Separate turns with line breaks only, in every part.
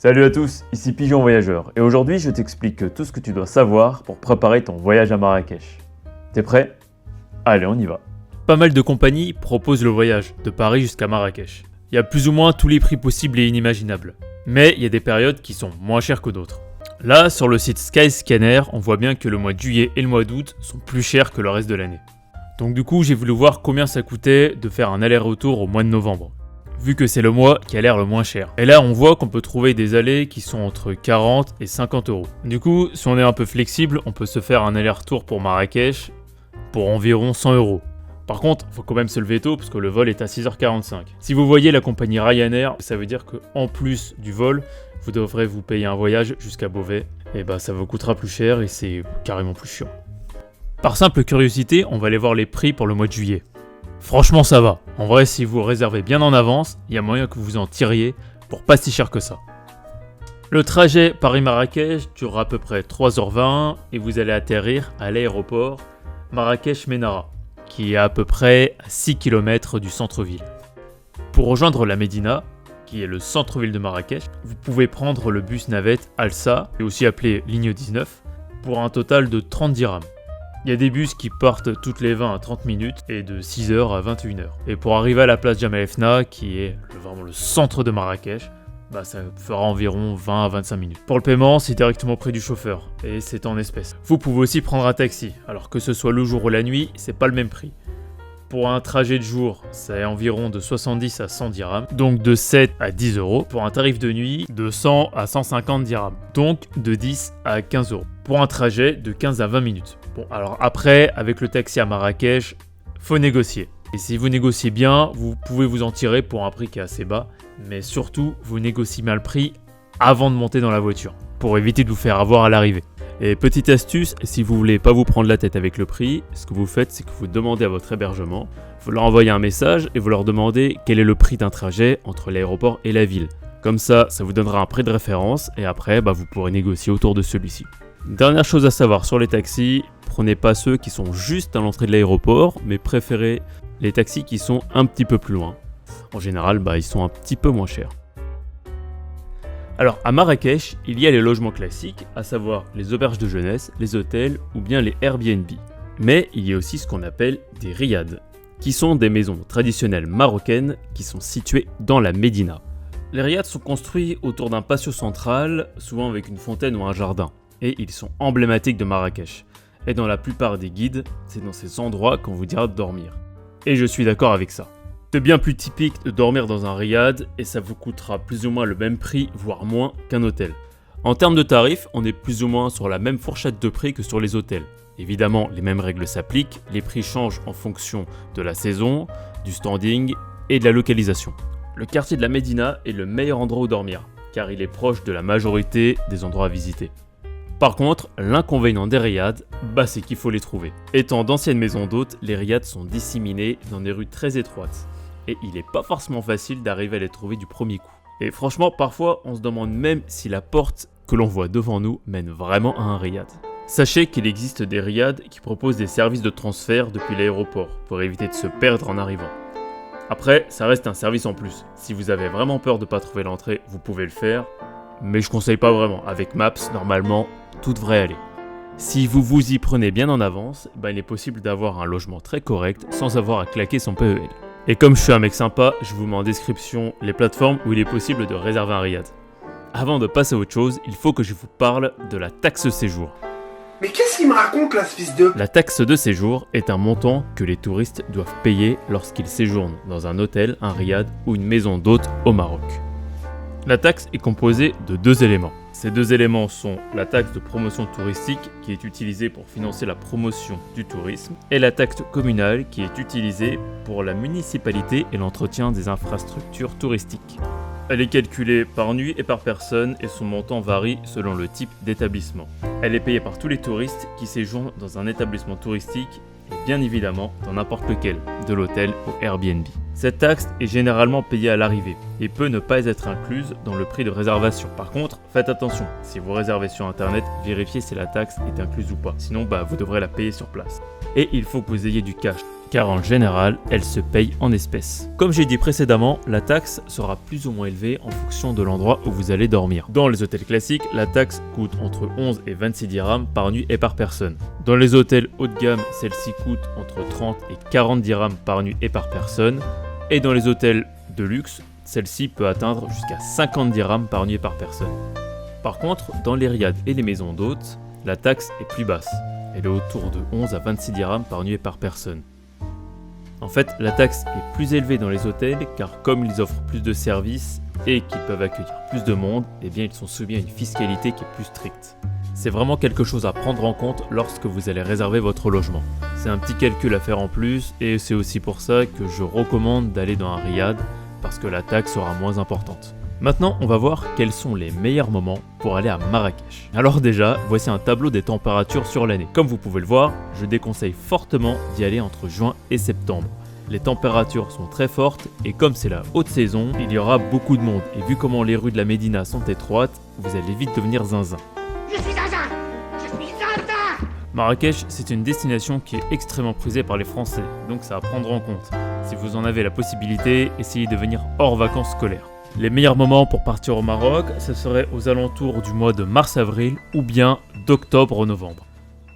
Salut à tous, ici Pigeon Voyageur et aujourd'hui je t'explique tout ce que tu dois savoir pour préparer ton voyage à Marrakech. T'es prêt? Allez, on y va.
Pas mal de compagnies proposent le voyage de Paris jusqu'à Marrakech. Il y a plus ou moins tous les prix possibles et inimaginables. Mais il y a des périodes qui sont moins chères que d'autres. Là, sur le site Skyscanner, on voit bien que le mois de juillet et le mois d'août sont plus chers que le reste de l'année. Donc du coup, j'ai voulu voir combien ça coûtait de faire un aller-retour au mois de novembre, vu que c'est le mois qui a l'air le moins cher. Et là, on voit qu'on peut trouver des allées qui sont entre 40 et 50 euros. Du coup, si on est un peu flexible, on peut se faire un aller-retour pour Marrakech pour environ 100 euros. Par contre, faut quand même se lever tôt parce que le vol est à 6h45. Si vous voyez la compagnie Ryanair, ça veut dire qu'en plus du vol, vous devrez vous payer un voyage jusqu'à Beauvais. Et bah ça vous coûtera plus cher et c'est carrément plus chiant. Par simple curiosité, on va aller voir les prix pour le mois de juillet. Franchement ça va. En vrai, si vous réservez bien en avance, il y a moyen que vous en tiriez pour pas si cher que ça. Le trajet Paris-Marrakech durera à peu près 3h20 et vous allez atterrir à l'aéroport Marrakech-Ménara, qui est à peu près à 6 km du centre-ville. Pour rejoindre la Médina, qui est le centre-ville de Marrakech, vous pouvez prendre le bus navette Alsa, et aussi appelé ligne 19, pour un total de 30 dirhams. Il y a des bus qui partent toutes les 20 à 30 minutes et de 6h à 21h. Et pour arriver à la place Jemaa el-Fna, qui est vraiment le centre de Marrakech, ça fera environ 20 à 25 minutes. Pour le paiement, c'est directement auprès du chauffeur, et c'est en espèces. Vous pouvez aussi prendre un taxi, alors que ce soit le jour ou la nuit, c'est pas le même prix. Pour un trajet de jour, c'est environ de 70 à 100 dirhams, donc de 7 à 10 euros. Pour un tarif de nuit, de 100 à 150 dirhams, donc de 10 à 15 euros. Pour un trajet de 15 à 20 minutes. Bon, alors après, avec le taxi à Marrakech, faut négocier. Et si vous négociez bien, vous pouvez vous en tirer pour un prix qui est assez bas, mais surtout, vous négociez bien le prix avant de monter dans la voiture, pour éviter de vous faire avoir à l'arrivée. Et petite astuce, si vous voulez pas vous prendre la tête avec le prix, ce que vous faites, c'est que vous demandez à votre hébergement, vous leur envoyez un message et vous leur demandez quel est le prix d'un trajet entre l'aéroport et la ville. Comme ça vous donnera un prix de référence et après, vous pourrez négocier autour de celui-ci. Dernière chose à savoir sur les taxis, prenez pas ceux qui sont juste à l'entrée de l'aéroport, mais préférez les taxis qui sont un petit peu plus loin. En général, ils sont un petit peu moins chers. Alors, à Marrakech, il y a les logements classiques, à savoir les auberges de jeunesse, les hôtels ou bien les Airbnb. Mais il y a aussi ce qu'on appelle des riads, qui sont des maisons traditionnelles marocaines qui sont situées dans la Médina. Les riads sont construits autour d'un patio central, souvent avec une fontaine ou un jardin, et ils sont emblématiques de Marrakech. Et dans la plupart des guides, c'est dans ces endroits qu'on vous dira de dormir. Et je suis d'accord avec ça. C'est bien plus typique de dormir dans un riad et ça vous coûtera plus ou moins le même prix, voire moins qu'un hôtel. En termes de tarifs, on est plus ou moins sur la même fourchette de prix que sur les hôtels. Évidemment, les mêmes règles s'appliquent, les prix changent en fonction de la saison, du standing et de la localisation. Le quartier de la Médina est le meilleur endroit où dormir, car il est proche de la majorité des endroits à visiter. Par contre, l'inconvénient des riads, c'est qu'il faut les trouver. Étant d'anciennes maisons d'hôtes, les riads sont disséminés dans des rues très étroites. Et il n'est pas forcément facile d'arriver à les trouver du premier coup. Et franchement, parfois, on se demande même si la porte que l'on voit devant nous mène vraiment à un riad. Sachez qu'il existe des riads qui proposent des services de transfert depuis l'aéroport, pour éviter de se perdre en arrivant. Après, ça reste un service en plus. Si vous avez vraiment peur de ne pas trouver l'entrée, vous pouvez le faire. Mais je conseille pas vraiment. Avec Maps, normalement, tout devrait aller. Si vous vous y prenez bien en avance, il est possible d'avoir un logement très correct sans avoir à claquer son PEL. Et comme je suis un mec sympa, je vous mets en description les plateformes où il est possible de réserver un riad. Avant de passer à autre chose, il faut que je vous parle de la taxe séjour.
Mais qu'est-ce qu'il me raconte là, ce fils de...
La taxe de séjour est un montant que les touristes doivent payer lorsqu'ils séjournent dans un hôtel, un riad ou une maison d'hôtes au Maroc. La taxe est composée de 2 éléments. Ces 2 éléments sont la taxe de promotion touristique qui est utilisée pour financer la promotion du tourisme et la taxe communale qui est utilisée pour la municipalité et l'entretien des infrastructures touristiques. Elle est calculée par nuit et par personne et son montant varie selon le type d'établissement. Elle est payée par tous les touristes qui séjournent dans un établissement touristique et bien évidemment dans n'importe lequel, de l'hôtel au Airbnb. Cette taxe est généralement payée à l'arrivée et peut ne pas être incluse dans le prix de réservation. Par contre, faites attention, si vous réservez sur internet, vérifiez si la taxe est incluse ou pas, sinon vous devrez la payer sur place. Et il faut que vous ayez du cash, car en général, elle se paye en espèces. Comme j'ai dit précédemment, la taxe sera plus ou moins élevée en fonction de l'endroit où vous allez dormir. Dans les hôtels classiques, la taxe coûte entre 11 et 26 dirhams par nuit et par personne. Dans les hôtels haut de gamme, celle-ci coûte entre 30 et 40 dirhams par nuit et par personne. Et dans les hôtels de luxe, celle-ci peut atteindre jusqu'à 50 dirhams par nuit et par personne. Par contre, dans les riads et les maisons d'hôtes, la taxe est plus basse. Elle est autour de 11 à 26 dirhams par nuit et par personne. En fait, la taxe est plus élevée dans les hôtels car comme ils offrent plus de services et qu'ils peuvent accueillir plus de monde, eh bien ils sont soumis à une fiscalité qui est plus stricte. C'est vraiment quelque chose à prendre en compte lorsque vous allez réserver votre logement. C'est un petit calcul à faire en plus et c'est aussi pour ça que je recommande d'aller dans un riad parce que la taxe sera moins importante. Maintenant, on va voir quels sont les meilleurs moments pour aller à Marrakech. Alors déjà, voici un tableau des températures sur l'année. Comme vous pouvez le voir, je déconseille fortement d'y aller entre juin et septembre. Les températures sont très fortes et comme c'est la haute saison, il y aura beaucoup de monde. Et vu comment les rues de la Médina sont étroites, vous allez vite devenir zinzin.
Je suis zinzin! Je suis zinzin!
Marrakech, c'est une destination qui est extrêmement prisée par les Français, donc c'est à prendre en compte. Si vous en avez la possibilité, essayez de venir hors vacances scolaires. Les meilleurs moments pour partir au Maroc, ce serait aux alentours du mois de mars-avril ou bien d'octobre-novembre.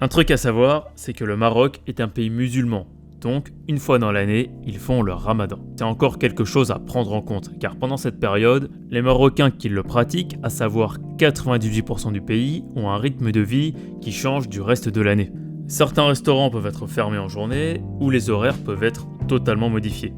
Un truc à savoir, c'est que le Maroc est un pays musulman, donc une fois dans l'année, ils font le ramadan. C'est encore quelque chose à prendre en compte, car pendant cette période, les Marocains qui le pratiquent, à savoir 98% du pays, ont un rythme de vie qui change du reste de l'année. Certains restaurants peuvent être fermés en journée, ou les horaires peuvent être totalement modifiés.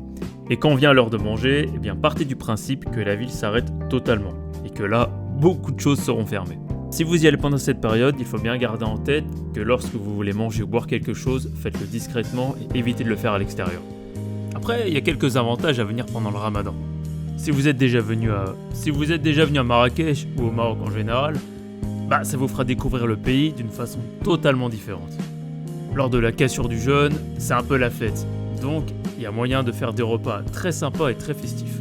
Et quand vient l'heure de manger, eh bien partez du principe que la ville s'arrête totalement et que là, beaucoup de choses seront fermées. Si vous y allez pendant cette période, il faut bien garder en tête que lorsque vous voulez manger ou boire quelque chose, faites-le discrètement et évitez de le faire à l'extérieur. Après, il y a quelques avantages à venir pendant le ramadan. Si vous êtes déjà venu à Marrakech ou au Maroc en général, ça vous fera découvrir le pays d'une façon totalement différente. Lors de la cassure du jeûne, c'est un peu la fête. Donc, il y a moyen de faire des repas très sympas et très festifs.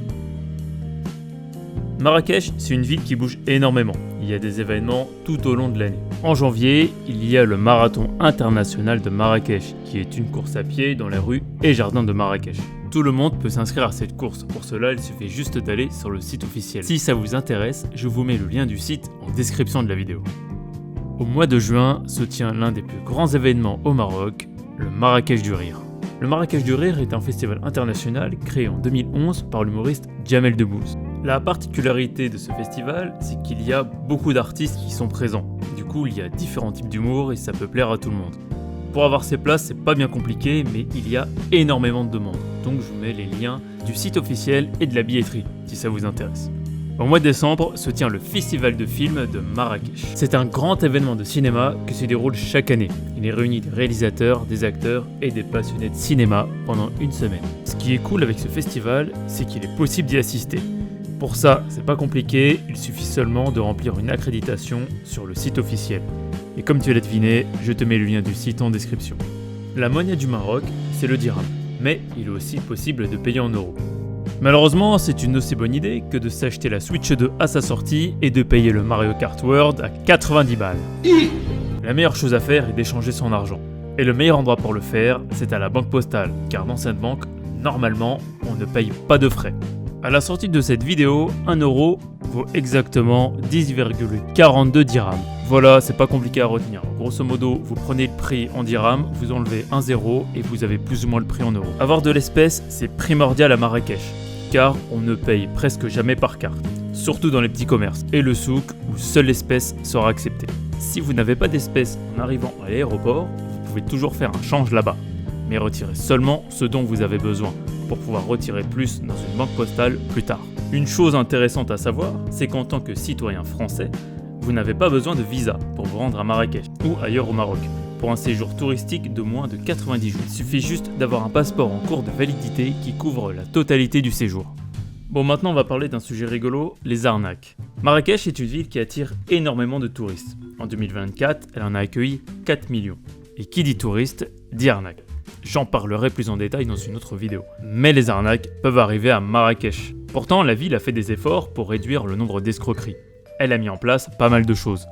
Marrakech, c'est une ville qui bouge énormément. Il y a des événements tout au long de l'année. En janvier, il y a le marathon international de Marrakech, qui est une course à pied dans les rues et jardins de Marrakech. Tout le monde peut s'inscrire à cette course. Pour cela, il suffit juste d'aller sur le site officiel. Si ça vous intéresse, je vous mets le lien du site en description de la vidéo. Au mois de juin se tient l'un des plus grands événements au Maroc, le Marrakech du Rire. Le Marrakech du Rire est un festival international créé en 2011 par l'humoriste Jamel Debbouze. La particularité de ce festival, c'est qu'il y a beaucoup d'artistes qui sont présents. Du coup, il y a différents types d'humour et ça peut plaire à tout le monde. Pour avoir ces places, c'est pas bien compliqué, mais il y a énormément de demandes. Donc je vous mets les liens du site officiel et de la billetterie, si ça vous intéresse. Au mois de décembre se tient le Festival de films de Marrakech. C'est un grand événement de cinéma qui se déroule chaque année. Il réunit des réalisateurs, des acteurs et des passionnés de cinéma pendant une semaine. Ce qui est cool avec ce festival, c'est qu'il est possible d'y assister. Pour ça, c'est pas compliqué, il suffit seulement de remplir une accréditation sur le site officiel. Et comme tu l'as deviné, je te mets le lien du site en description. La monnaie du Maroc, c'est le dirham, mais il est aussi possible de payer en euros. Malheureusement, c'est une aussi bonne idée que de s'acheter la Switch 2 à sa sortie et de payer le Mario Kart World à 90 balles. La meilleure chose à faire est d'échanger son argent. Et le meilleur endroit pour le faire, c'est à la banque postale, car dans cette banque, normalement, on ne paye pas de frais. À la sortie de cette vidéo, 1 euro vaut exactement 10,42 dirhams. Voilà, c'est pas compliqué à retenir. Grosso modo, vous prenez le prix en dirhams, vous enlevez un zéro et vous avez plus ou moins le prix en euros. Avoir de l'espèce, c'est primordial à Marrakech, car on ne paye presque jamais par carte, surtout dans les petits commerces, et le souk où seule l'espèce sera acceptée. Si vous n'avez pas d'espèce en arrivant à l'aéroport, vous pouvez toujours faire un change là-bas, mais retirez seulement ce dont vous avez besoin, pour pouvoir retirer plus dans une banque postale plus tard. Une chose intéressante à savoir, c'est qu'en tant que citoyen français, vous n'avez pas besoin de visa pour vous rendre à Marrakech ou ailleurs au Maroc, pour un séjour touristique de moins de 90 jours. Il suffit juste d'avoir un passeport en cours de validité qui couvre la totalité du séjour. Bon, maintenant on va parler d'un sujet rigolo, les arnaques. Marrakech est une ville qui attire énormément de touristes. En 2024, elle en a accueilli 4 millions. Et qui dit touriste, dit arnaque. J'en parlerai plus en détail dans une autre vidéo. Mais les arnaques peuvent arriver à Marrakech. Pourtant, la ville a fait des efforts pour réduire le nombre d'escroqueries. Elle a mis en place pas mal de choses.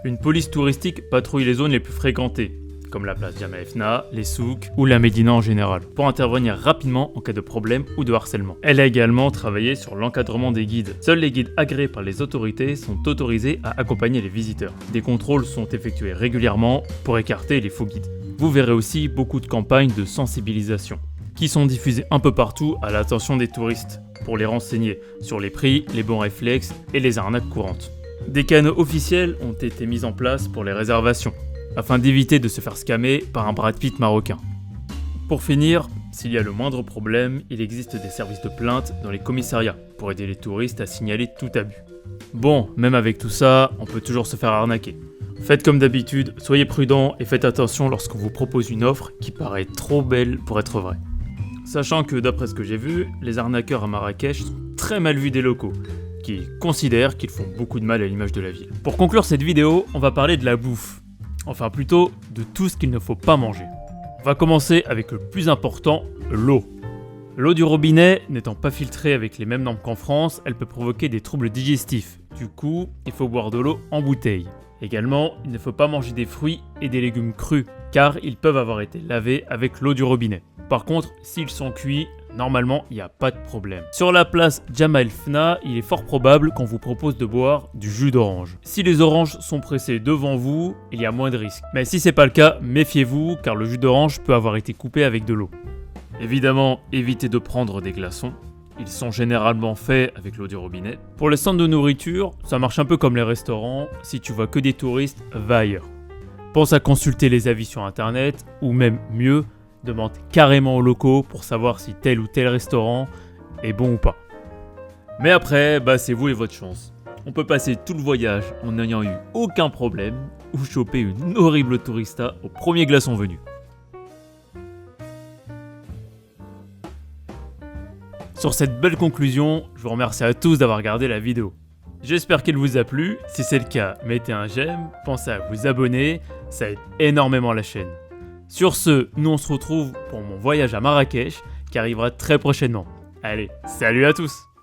Une police touristique patrouille les zones les plus fréquentées, comme la place Jemaa el-Fna, les souks ou la Médina en général, pour intervenir rapidement en cas de problème ou de harcèlement. Elle a également travaillé sur l'encadrement des guides. Seuls les guides agréés par les autorités sont autorisés à accompagner les visiteurs. Des contrôles sont effectués régulièrement pour écarter les faux guides. Vous verrez aussi beaucoup de campagnes de sensibilisation, qui sont diffusées un peu partout à l'attention des touristes, pour les renseigner sur les prix, les bons réflexes et les arnaques courantes. Des canaux officiels ont été mis en place pour les réservations, afin d'éviter de se faire scammer par un Brad Pitt marocain. Pour finir, s'il y a le moindre problème, il existe des services de plainte dans les commissariats pour aider les touristes à signaler tout abus. Bon, même avec tout ça, on peut toujours se faire arnaquer. Faites comme d'habitude, soyez prudents et faites attention lorsqu'on vous propose une offre qui paraît trop belle pour être vraie. Sachant que d'après ce que j'ai vu, les arnaqueurs à Marrakech sont très mal vus des locaux, qui considèrent qu'ils font beaucoup de mal à l'image de la ville. Pour conclure cette vidéo, on va parler de la bouffe. Enfin plutôt, de tout ce qu'il ne faut pas manger. On va commencer avec le plus important, l'eau. L'eau du robinet n'étant pas filtrée avec les mêmes normes qu'en France, elle peut provoquer des troubles digestifs. Du coup, il faut boire de l'eau en bouteille. Également, il ne faut pas manger des fruits et des légumes crus, car ils peuvent avoir été lavés avec l'eau du robinet. Par contre, s'ils sont cuits, normalement, il n'y a pas de problème. Sur la place Jemaa el-Fna, il est fort probable qu'on vous propose de boire du jus d'orange. Si les oranges sont pressées devant vous, il y a moins de risques. Mais si c'est pas le cas, méfiez-vous, car le jus d'orange peut avoir été coupé avec de l'eau. Évidemment, évitez de prendre des glaçons. Ils sont généralement faits avec l'eau du robinet. Pour les centres de nourriture, ça marche un peu comme les restaurants. Si tu vois que des touristes, va ailleurs. Pense à consulter les avis sur internet, ou même mieux, demande carrément aux locaux pour savoir si tel ou tel restaurant est bon ou pas. Mais après, c'est vous et votre chance. On peut passer tout le voyage en n'ayant eu aucun problème ou choper une horrible tourista au premier glaçon venu. Sur cette belle conclusion, je vous remercie à tous d'avoir regardé la vidéo. J'espère qu'elle vous a plu. Si c'est le cas, mettez un j'aime, pensez à vous abonner, ça aide énormément la chaîne. Sur ce, nous on se retrouve pour mon voyage à Marrakech qui arrivera très prochainement. Allez, salut à tous!